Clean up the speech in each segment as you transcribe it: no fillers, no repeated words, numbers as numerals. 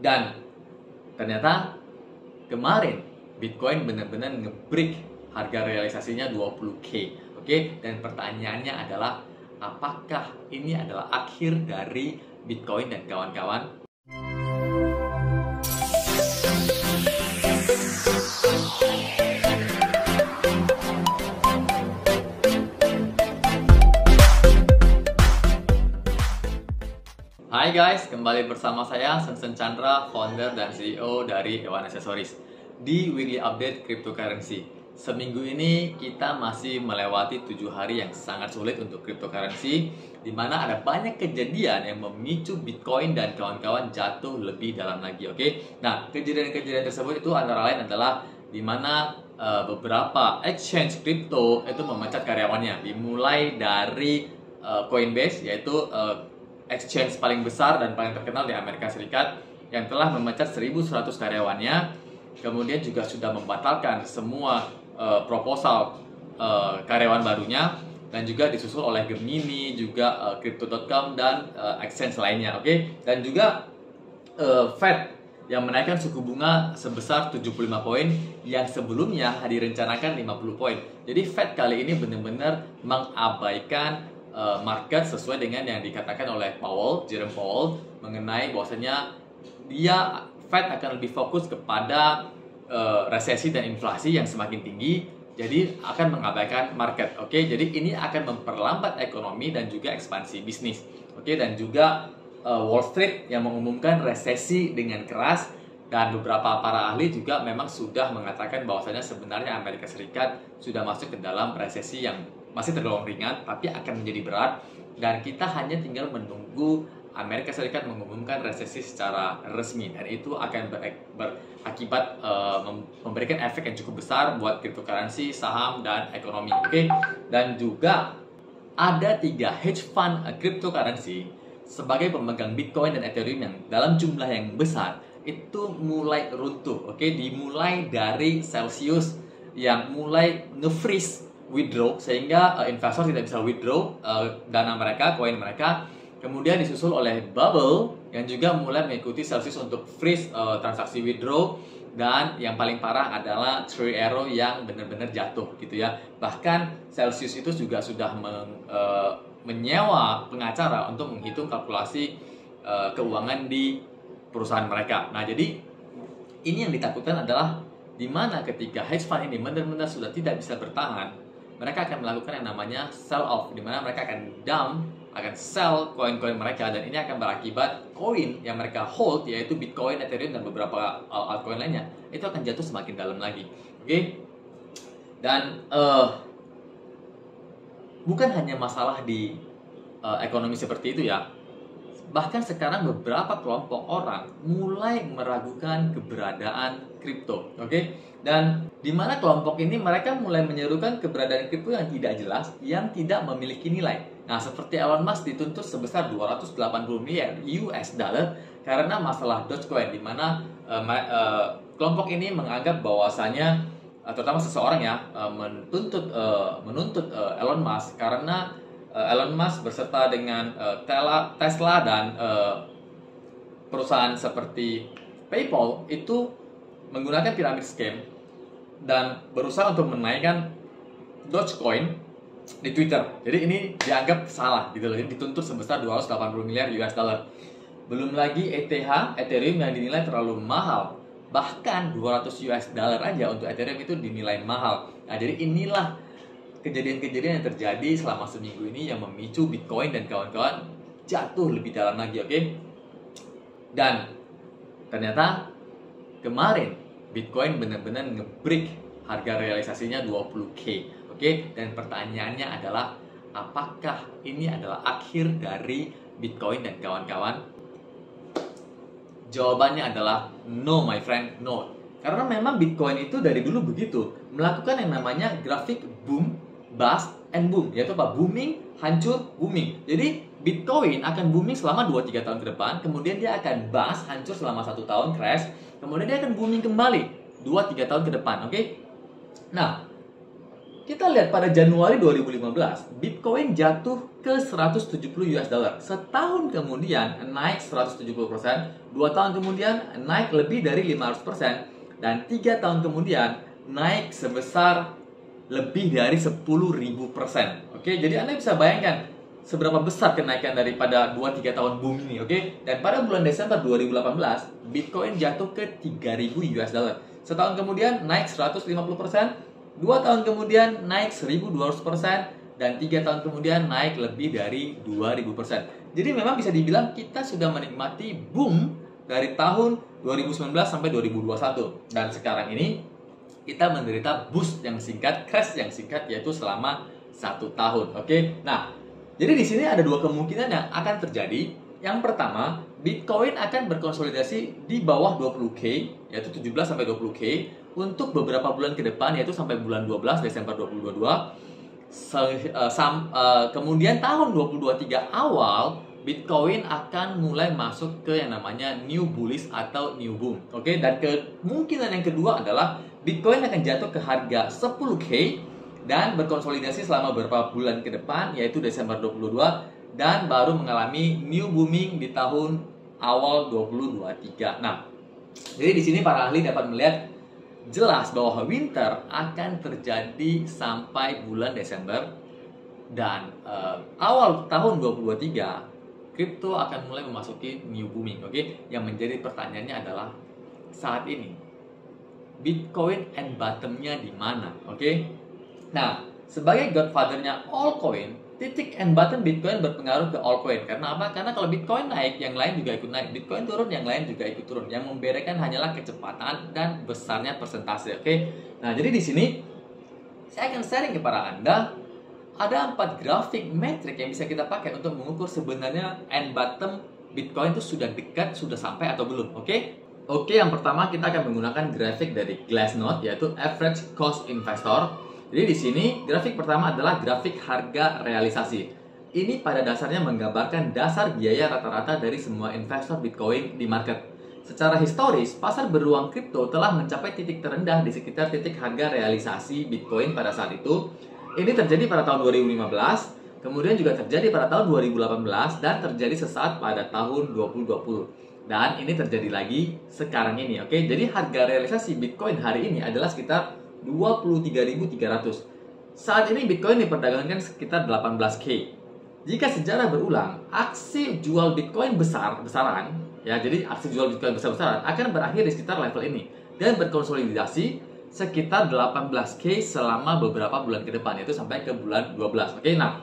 Dan ternyata kemarin Bitcoin benar-benar nge-break harga realisasinya 20K. Oke, dan pertanyaannya adalah apakah ini adalah akhir dari Bitcoin dan kawan-kawan? Hai guys, kembali bersama saya Sensen Chandra, founder dan CEO dari Ewan Accessories di Weekly Update Cryptocurrency. Seminggu ini kita masih melewati 7 hari yang sangat sulit untuk cryptocurrency, di mana ada banyak kejadian yang memicu Bitcoin dan kawan-kawan jatuh lebih dalam lagi. Oke, nah kejadian-kejadian tersebut itu antara lain adalah di mana beberapa exchange crypto itu memecat karyawannya, dimulai dari Coinbase, yaitu exchange paling besar dan paling terkenal di Amerika Serikat yang telah memecat 1.100 karyawannya, kemudian juga sudah membatalkan semua proposal karyawan barunya, dan juga disusul oleh Gemini, juga Crypto.com dan exchange lainnya. Oke, dan juga Fed yang menaikkan suku bunga sebesar 75 poin yang sebelumnya direncanakan 50 poin. Jadi Fed kali ini benar-benar mengabaikan market sesuai dengan yang dikatakan oleh Jerome Powell mengenai bahwasanya Fed akan lebih fokus kepada resesi dan inflasi yang semakin tinggi, jadi akan mengabaikan market. Oke, jadi ini akan memperlambat ekonomi dan juga ekspansi bisnis. Oke, dan juga Wall Street yang mengumumkan resesi dengan keras, dan beberapa para ahli juga memang sudah mengatakan bahwasanya sebenarnya Amerika Serikat sudah masuk ke dalam resesi yang masih tergolong ringan, tapi akan menjadi berat, dan kita hanya tinggal menunggu Amerika Serikat mengumumkan resesi secara resmi, dan itu akan berakibat memberikan efek yang cukup besar buat cryptocurrency, saham, dan ekonomi. Oke, dan juga ada 3 hedge fund cryptocurrency sebagai pemegang Bitcoin dan Ethereum yang dalam jumlah yang besar itu mulai runtuh. Oke, dimulai dari Celsius yang mulai nge-freeze withdraw, sehingga investor tidak bisa withdraw dana mereka, koin mereka. Kemudian disusul oleh Bubble yang juga mulai mengikuti Celsius untuk freeze transaksi withdraw, dan yang paling parah adalah Three Arrow yang benar-benar jatuh gitu ya. Bahkan Celsius itu juga sudah menyewa pengacara untuk menghitung kalkulasi keuangan di perusahaan mereka. Nah, jadi ini yang ditakutkan adalah di mana ketika hedge fund ini benar-benar sudah tidak bisa bertahan, mereka akan melakukan yang namanya sell off, di mana mereka akan akan sell koin-koin mereka, dan ini akan berakibat koin yang mereka hold, yaitu Bitcoin, Ethereum, dan beberapa altcoin lainnya, itu akan jatuh semakin dalam lagi. Oke? Dan bukan hanya masalah di ekonomi seperti itu ya. Bahkan sekarang beberapa kelompok orang mulai meragukan keberadaan kripto, oke? Dan di mana kelompok ini mereka mulai menyerukan keberadaan kripto yang tidak jelas, yang tidak memiliki nilai. Nah, seperti Elon Musk dituntut sebesar 280 miliar US dollar karena masalah Dogecoin, di mana kelompok ini menganggap bahwasanya, terutama seseorang ya, menuntut Elon Musk karena Elon Musk berserta dengan Tesla dan perusahaan seperti PayPal itu menggunakan pyramid scam dan berusaha untuk menaikkan Dogecoin di Twitter. Jadi ini dianggap salah gitu loh. Dituntut sebesar 280 miliar US dollar. Belum lagi Ethereum yang dinilai terlalu mahal. Bahkan 200 US dollar aja untuk Ethereum itu dinilai mahal. Nah, jadi inilah kejadian-kejadian yang terjadi selama seminggu ini yang memicu Bitcoin dan kawan-kawan jatuh lebih dalam lagi. Oke? Dan ternyata kemarin Bitcoin benar-benar nge-break harga realisasinya 20K. Oke? Dan pertanyaannya adalah apakah ini adalah akhir dari Bitcoin dan kawan-kawan? Jawabannya adalah no, my friend, no. Karena memang Bitcoin itu dari dulu begitu, melakukan yang namanya grafik boom, bust, and boom, yaitu apa? Booming, hancur, booming. Jadi Bitcoin akan booming selama 2-3 tahun ke depan, kemudian dia akan bust, hancur selama 1 tahun, crash, kemudian dia akan booming kembali 2-3 tahun ke depan. Oke? Nah, kita lihat pada Januari 2015, Bitcoin jatuh ke 170 US dollar. Setahun kemudian naik 170%, 2 tahun kemudian naik lebih dari 500%, dan 3 tahun kemudian naik sebesar lebih dari 10.000%. Oke, jadi Anda bisa bayangkan seberapa besar kenaikan daripada 2-3 tahun boom ini, oke? Dan pada bulan Desember 2018, Bitcoin jatuh ke 3.000 US dollar. Setahun kemudian naik 150%, 2 tahun kemudian naik 1.200%, dan 3 tahun kemudian naik lebih dari 2.000%. Jadi memang bisa dibilang kita sudah menikmati boom dari tahun 2019 sampai 2021. Dan sekarang ini kita menderita boost yang singkat, crash yang singkat, yaitu selama 1 tahun. Oke, nah, jadi di sini ada 2 kemungkinan yang akan terjadi. Yang pertama, Bitcoin akan berkonsolidasi di bawah 20K, yaitu 17 sampai 20K untuk beberapa bulan ke depan, yaitu sampai bulan 12 Desember 2022. Kemudian tahun 2023 awal, Bitcoin akan mulai masuk ke yang namanya new bullish atau new boom. Oke, dan kemungkinan yang kedua adalah Bitcoin akan jatuh ke harga 10K dan berkonsolidasi selama beberapa bulan ke depan, yaitu Desember 2022, dan baru mengalami new booming di tahun awal 2023. Nah, jadi di sini para ahli dapat melihat jelas bahwa winter akan terjadi sampai bulan Desember, dan awal tahun 2023 kripto akan mulai memasuki new booming. Oke, yang menjadi pertanyaannya adalah saat ini Bitcoin end bottom-nya di mana? Oke. Nah, sebagai godfather-nya altcoin, titik end bottom Bitcoin berpengaruh ke altcoin. Karena apa? Karena kalau Bitcoin naik, yang lain juga ikut naik. Bitcoin turun, yang lain juga ikut turun. Yang membedakan hanyalah kecepatan dan besarnya persentase. Oke. Nah, jadi di sini saya akan sharing kepada Anda ada 4 grafik metrik yang bisa kita pakai untuk mengukur sebenarnya end bottom Bitcoin itu sudah dekat, sudah sampai atau belum. Oke, yang pertama kita akan menggunakan grafik dari Glassnode, yaitu Average Cost Investor. Jadi di sini grafik pertama adalah grafik harga realisasi. Ini pada dasarnya menggambarkan dasar biaya rata-rata dari semua investor Bitcoin di market. Secara historis, pasar beruang kripto telah mencapai titik terendah di sekitar titik harga realisasi Bitcoin pada saat itu. Ini terjadi pada tahun 2015, kemudian juga terjadi pada tahun 2018, dan terjadi sesaat pada tahun 2020. Dan ini terjadi lagi sekarang ini. Oke, jadi harga realisasi Bitcoin hari ini adalah sekitar 23.300. Saat ini Bitcoin diperdagangkan sekitar 18K. Jika sejarah berulang, aksi jual Bitcoin besar-besaran, ya, jadi aksi jual Bitcoin besar-besaran akan berakhir di sekitar level ini dan berkonsolidasi sekitar 18K selama beberapa bulan ke depan, yaitu sampai ke bulan 12. Oke, nah,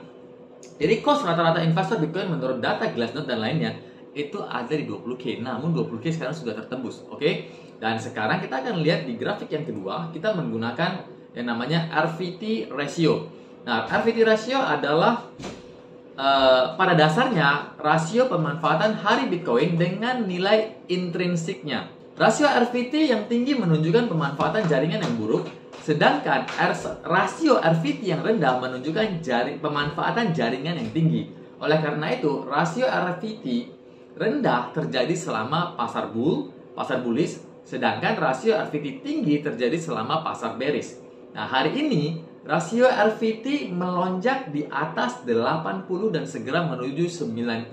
jadi cost rata-rata investor Bitcoin menurut data Glassnode dan lainnya itu ada di 20K, namun 20K sekarang sudah tertembus. Oke, dan sekarang kita akan lihat di grafik yang kedua, kita menggunakan yang namanya RVT ratio. Nah, RVT ratio adalah pada dasarnya rasio pemanfaatan hari Bitcoin dengan nilai intrinsiknya. Rasio RVT yang tinggi menunjukkan pemanfaatan jaringan yang buruk, sedangkan rasio RVT yang rendah menunjukkan pemanfaatan jaringan yang tinggi. Oleh karena itu, rasio RVT rendah terjadi selama pasar bullish, sedangkan rasio RVT tinggi terjadi selama pasar bearish. Nah, hari ini rasio RVT melonjak di atas 80 dan segera menuju 90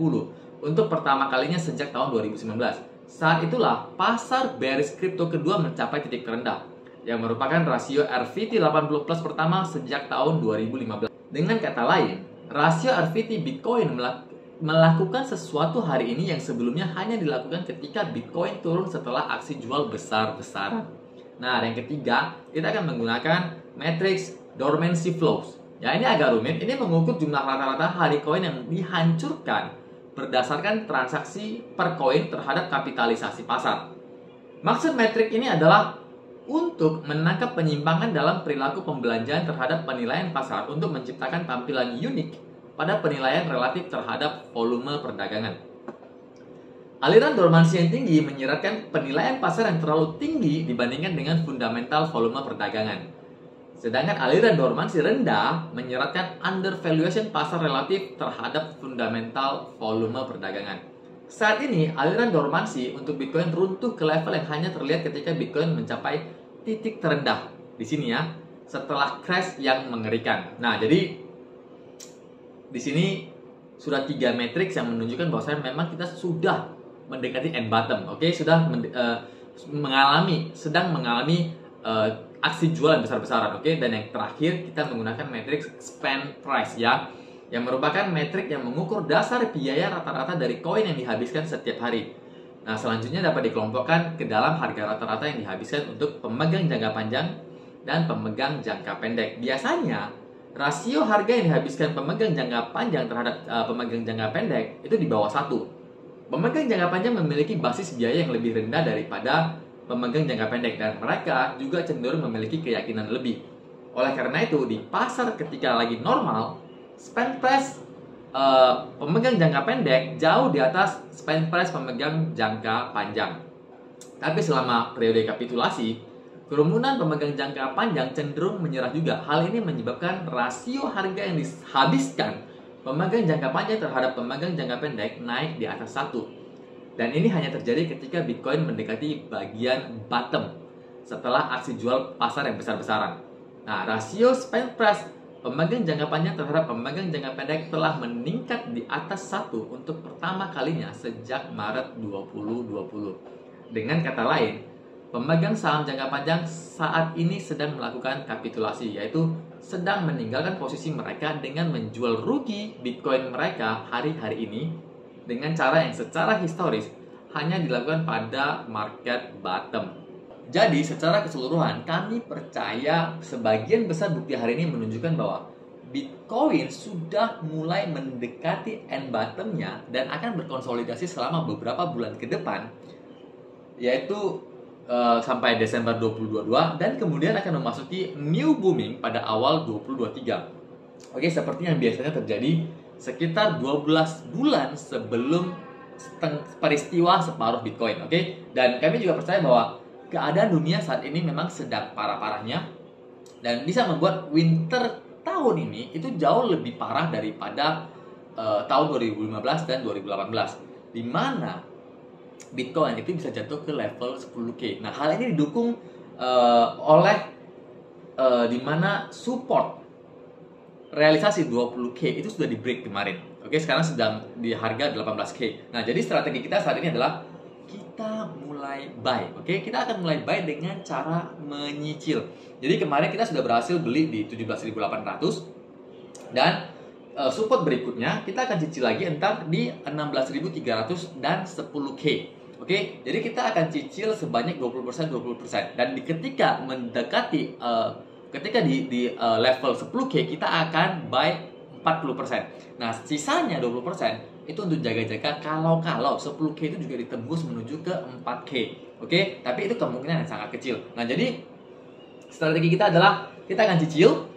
untuk pertama kalinya sejak tahun 2019. Saat itulah pasar bearish kripto kedua mencapai titik terendah, yang merupakan rasio RVT 80 plus pertama sejak tahun 2015. Dengan kata lain, rasio RVT Bitcoin melakukan sesuatu hari ini yang sebelumnya hanya dilakukan ketika Bitcoin turun setelah aksi jual besar-besaran. Nah, yang ketiga, kita akan menggunakan matrix dormancy flows. Ya, ini agak rumit. Ini mengukur jumlah rata-rata hari koin yang dihancurkan berdasarkan transaksi per koin terhadap kapitalisasi pasar. Maksud metrik ini adalah untuk menangkap penyimpangan dalam perilaku pembelanjaan terhadap penilaian pasar untuk menciptakan tampilan unik pada penilaian relatif terhadap volume perdagangan. Aliran dormansi yang tinggi menyiratkan penilaian pasar yang terlalu tinggi dibandingkan dengan fundamental volume perdagangan. Sedangkan aliran dormansi rendah menyiratkan undervaluation pasar relatif terhadap fundamental volume perdagangan. Saat ini, aliran dormansi untuk Bitcoin runtuh ke level yang hanya terlihat ketika Bitcoin mencapai titik terendah. Di sini ya, setelah crash yang mengerikan. Nah, jadi di sini sudah 3 matriks yang menunjukkan bahwasanya memang kita sudah mendekati end bottom, oke, sedang mengalami aksi jual yang besar-besaran, oke. Dan yang terakhir kita menggunakan matriks spend price ya, yang merupakan metrik yang mengukur dasar biaya rata-rata dari koin yang dihabiskan setiap hari. Nah, selanjutnya dapat dikelompokkan ke dalam harga rata-rata yang dihabiskan untuk pemegang jangka panjang dan pemegang jangka pendek. Biasanya rasio harga yang dihabiskan pemegang jangka panjang terhadap pemegang jangka pendek itu di bawah 1. Pemegang jangka panjang memiliki basis biaya yang lebih rendah daripada pemegang jangka pendek, dan mereka juga cenderung memiliki keyakinan lebih. Oleh karena itu, di pasar ketika lagi normal, spend price pemegang jangka pendek jauh di atas spend price pemegang jangka panjang. Tapi selama periode kapitulasi, kerumunan pemegang jangka panjang cenderung menyerah juga. Hal ini menyebabkan rasio harga yang dihabiskan pemegang jangka panjang terhadap pemegang jangka pendek naik di atas 1. Dan ini hanya terjadi ketika Bitcoin mendekati bagian bottom setelah aksi jual pasar yang besar-besaran. Nah, rasio spend price pemegang jangka panjang terhadap pemegang jangka pendek telah meningkat di atas 1 untuk pertama kalinya sejak Maret 2020. Dengan kata lain, pemegang saham jangka panjang saat ini sedang melakukan kapitulasi, yaitu sedang meninggalkan posisi mereka dengan menjual rugi Bitcoin mereka hari-hari ini dengan cara yang secara historis hanya dilakukan pada market bottom. Jadi secara keseluruhan kami percaya sebagian besar bukti hari ini menunjukkan bahwa Bitcoin sudah mulai mendekati end bottomnya dan akan berkonsolidasi selama beberapa bulan ke depan, yaitu sampai Desember 2022, dan kemudian akan memasuki new booming pada awal 2023. Oke, seperti yang biasanya terjadi sekitar 12 bulan sebelum peristiwa separuh Bitcoin, oke? Dan kami juga percaya bahwa keadaan dunia saat ini memang sedang parah-parahnya dan bisa membuat winter tahun ini itu jauh lebih parah daripada tahun 2015 dan 2018, di mana Bitcoin itu bisa jatuh ke level 10K. Nah, hal ini didukung oleh di mana support realisasi 20K itu sudah di break kemarin. Oke, sekarang sedang di harga 18K. Nah, jadi strategi kita saat ini adalah kita mulai buy. Oke, kita akan mulai buy dengan cara menyicil. Jadi kemarin kita sudah berhasil beli di 17.800 dan support berikutnya kita akan cicil lagi entar di 16.300 dan 10K. Oke, jadi kita akan cicil sebanyak 20% dan ketika mendekati ketika di level 10K kita akan buy 40%. Nah, sisanya 20% itu untuk jaga-jaga kalau 10K itu juga ditembus menuju ke 4K. Oke, tapi itu kemungkinan yang sangat kecil. Nah, jadi strategi kita adalah kita akan cicil.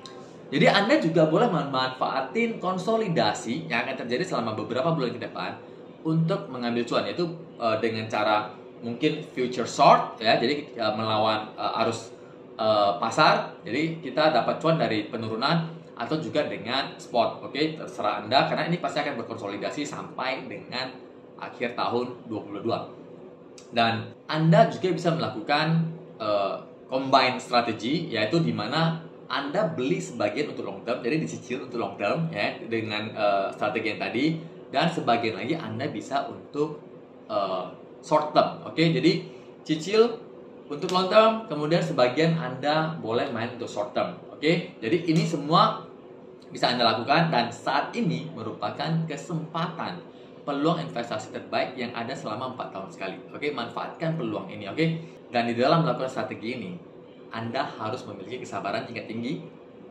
Jadi Anda juga boleh memanfaatin konsolidasi yang akan terjadi selama beberapa bulan ke depan untuk mengambil cuan, yaitu dengan cara mungkin future short ya, jadi melawan arus pasar. Jadi kita dapat cuan dari penurunan atau juga dengan spot. Oke, terserah Anda karena ini pasti akan berkonsolidasi sampai dengan akhir tahun 2022. Dan Anda juga bisa melakukan combine strategi, yaitu di mana Anda beli sebagian untuk long term, jadi dicicil untuk long term ya dengan strategi yang tadi, dan sebagian lagi Anda bisa untuk short term. Oke, jadi cicil untuk long term, kemudian sebagian Anda boleh main untuk short term. Oke, jadi ini semua bisa Anda lakukan dan saat ini merupakan kesempatan peluang investasi terbaik yang ada selama 4 tahun sekali. Oke, manfaatkan peluang ini. Oke, dan di dalam melakukan strategi ini Anda harus memiliki kesabaran tingkat tinggi,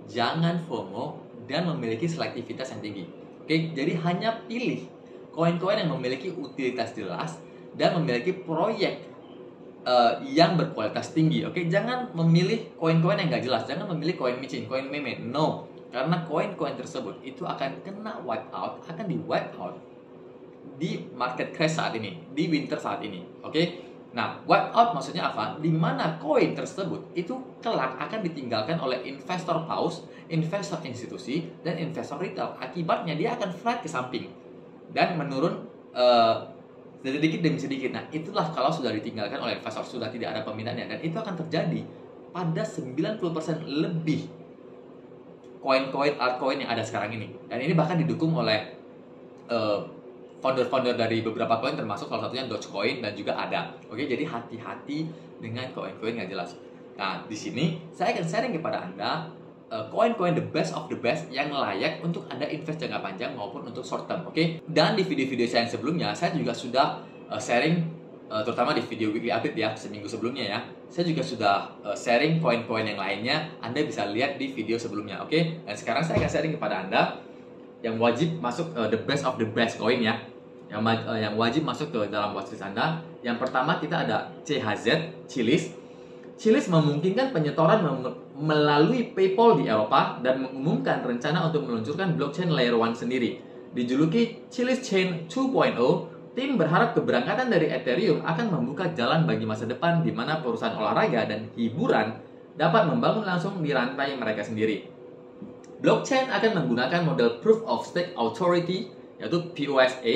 jangan FOMO, dan memiliki selektivitas yang tinggi. Oke, jadi hanya pilih koin-koin yang memiliki utilitas jelas dan memiliki proyek yang berkualitas tinggi. Oke, jangan memilih koin-koin yang nggak jelas, jangan memilih koin micin, koin meme. No, karena koin-koin tersebut itu akan kena wipe out, akan di wipe out di market crash saat ini, di winter saat ini. Oke. Nah, wipe out maksudnya apa? Di mana koin tersebut itu kelak akan ditinggalkan oleh investor paus, investor institusi, dan investor retail. Akibatnya dia akan flat ke samping dan menurun sedikit demi sedikit. Nah, itulah kalau sudah ditinggalkan oleh investor, sudah tidak ada peminatnya, dan itu akan terjadi pada 90% lebih koin-koin altcoin yang ada sekarang ini. Dan ini bahkan didukung oleh founder-founder dari beberapa koin, termasuk salah satunya Dogecoin dan juga ADA. Oke, jadi hati-hati dengan koin-koin nggak jelas. Nah, di sini saya akan sharing kepada Anda koin-koin the best of the best yang layak untuk Anda invest jangka panjang maupun untuk short term. Oke. Dan di video-video saya yang sebelumnya, saya juga sudah sharing, terutama di video weekly update ya, seminggu sebelumnya ya. Saya juga sudah sharing koin-koin yang lainnya. Anda bisa lihat di video sebelumnya. Oke. Dan sekarang saya akan sharing kepada Anda yang wajib masuk the best of the best coin ya. Yang wajib masuk ke dalam watchlist Anda. Yang pertama kita ada CHZ, Chiliz. Chiliz memungkinkan penyetoran melalui PayPal di Eropa dan mengumumkan rencana untuk meluncurkan blockchain layer 1 sendiri. Dijuluki Chiliz Chain 2.0, tim berharap keberangkatan dari Ethereum akan membuka jalan bagi masa depan di mana perusahaan olahraga dan hiburan dapat membangun langsung di rantai mereka sendiri. Blockchain akan menggunakan model Proof of Stake Authority, yaitu POSA,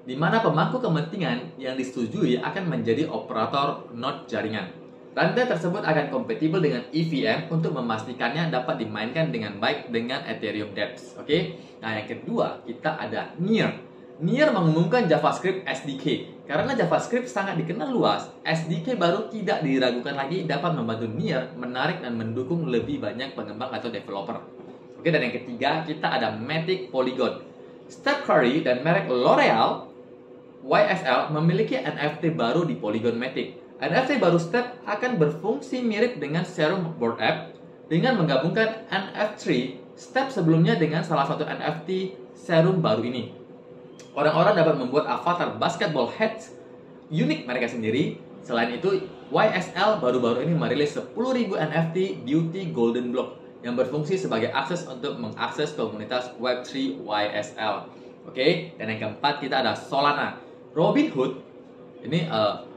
di mana pemangku kepentingan yang disetujui akan menjadi operator node jaringan. Rantai tersebut akan kompatibel dengan EVM untuk memastikannya dapat dimainkan dengan baik dengan Ethereum dApps. Oke. Nah, yang kedua kita ada Near. Near mengumumkan JavaScript SDK. Karena JavaScript sangat dikenal luas, SDK baru tidak diragukan lagi dapat membantu Near menarik dan mendukung lebih banyak pengembang atau developer. Oke, dan yang ketiga kita ada Matic Polygon. Steph Curry dan merek L'Oreal YSL memiliki NFT baru di Polygon Matic. NFT baru Step akan berfungsi mirip dengan Serum Board App dengan menggabungkan NFT Step sebelumnya dengan salah satu NFT Serum baru ini. Orang-orang dapat membuat avatar basketball heads unik mereka sendiri. Selain itu, YSL baru-baru ini merilis 10.000 NFT Beauty Golden Block yang berfungsi sebagai akses untuk mengakses komunitas Web3 YSL. Oke, dan yang keempat kita ada Solana. Robinhood ini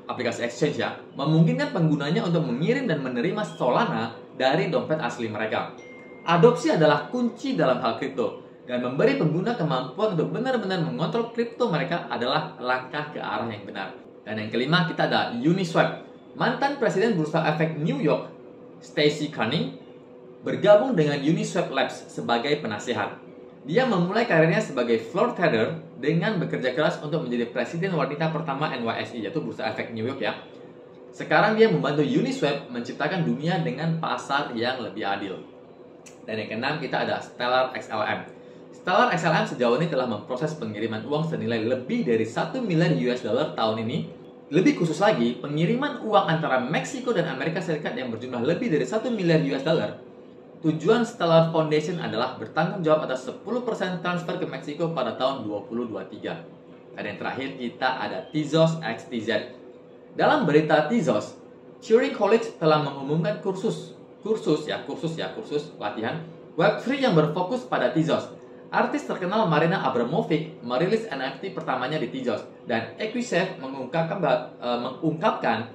aplikasi exchange ya, memungkinkan penggunanya untuk mengirim dan menerima Solana dari dompet asli mereka. Adopsi adalah kunci dalam hal kripto, dan memberi pengguna kemampuan untuk benar-benar mengontrol kripto mereka adalah langkah ke arah yang benar. Dan yang kelima kita ada Uniswap. Mantan Presiden Bursa Efek New York, Stacey Cunning, bergabung dengan Uniswap Labs sebagai penasehat. Dia memulai karirnya sebagai floor trader dengan bekerja keras untuk menjadi presiden wanita pertama NYSE, yaitu Bursa Efek New York ya. Sekarang dia membantu Uniswap menciptakan dunia dengan pasar yang lebih adil. Dan yang keenam kita ada Stellar XLM. Stellar XLM sejauh ini telah memproses pengiriman uang senilai lebih dari 1 miliar US dollar tahun ini. Lebih khusus lagi, pengiriman uang antara Meksiko dan Amerika Serikat yang berjumlah lebih dari 1 miliar US dollar. Tujuan Stellar Foundation adalah bertanggung jawab atas 10% transfer ke Meksiko pada tahun 2023. Dan yang terakhir kita ada Tezos XTZ. Dalam berita Tezos, Turing College telah mengumumkan kursus latihan Web3 yang berfokus pada Tezos. Artis terkenal Marina Abramovic merilis NFT pertamanya di Tezos, dan Equisafe mengungkapkan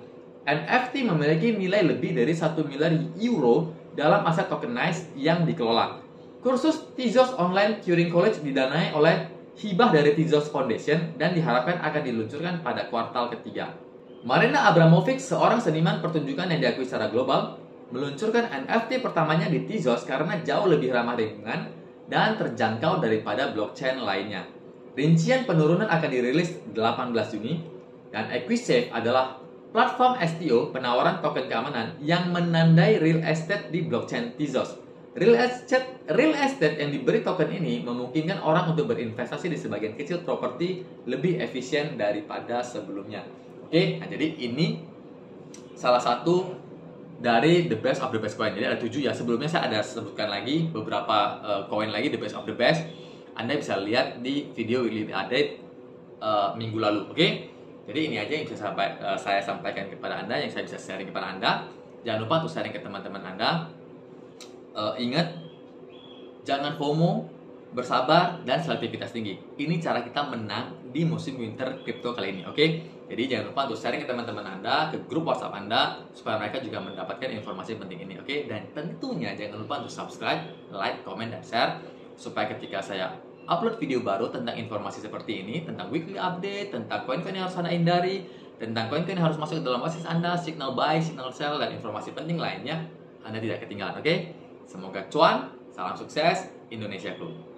NFT memiliki nilai lebih dari 1 miliar euro dalam aset tokenized yang dikelola. Kursus Tezos Online Turing College didanai oleh hibah dari Tezos Foundation dan diharapkan akan diluncurkan pada kuartal ketiga. Marina Abramovic, seorang seniman pertunjukan yang diakui secara global, meluncurkan NFT pertamanya di Tezos karena jauh lebih ramah lingkungan dan terjangkau daripada blockchain lainnya. Rincian penurunan akan dirilis 18 Juni, dan Equisafe adalah platform STO penawaran token keamanan yang menandai real estate di blockchain Tezos. Real estate yang diberi token ini memungkinkan orang untuk berinvestasi di sebagian kecil properti lebih efisien daripada sebelumnya. Oke, nah jadi ini salah satu dari the best of the best coin. Jadi ada 7 ya. Sebelumnya saya ada sebutkan lagi beberapa coin lagi the best of the best. Anda bisa lihat di video weekly update minggu lalu. Oke. Jadi ini aja yang bisa saya sampaikan kepada Anda, yang saya bisa sharing kepada Anda. Jangan lupa untuk sharing ke teman-teman Anda. Ingat, jangan FOMO, bersabar, dan selektivitas tinggi. Ini cara kita menang di musim winter crypto kali ini, oke? Jadi jangan lupa untuk sharing ke teman-teman Anda, ke grup WhatsApp Anda, supaya mereka juga mendapatkan informasi penting ini, oke? Dan tentunya jangan lupa untuk subscribe, like, comment, dan share, supaya ketika saya upload video baru tentang informasi seperti ini, tentang weekly update, tentang koin-koin yang harus Anda hindari, tentang koin-koin yang harus masuk ke dalam watchlist Anda, signal buy, signal sell, dan informasi penting lainnya, Anda tidak ketinggalan. Oke? Semoga cuan, salam sukses, Indonesia Club.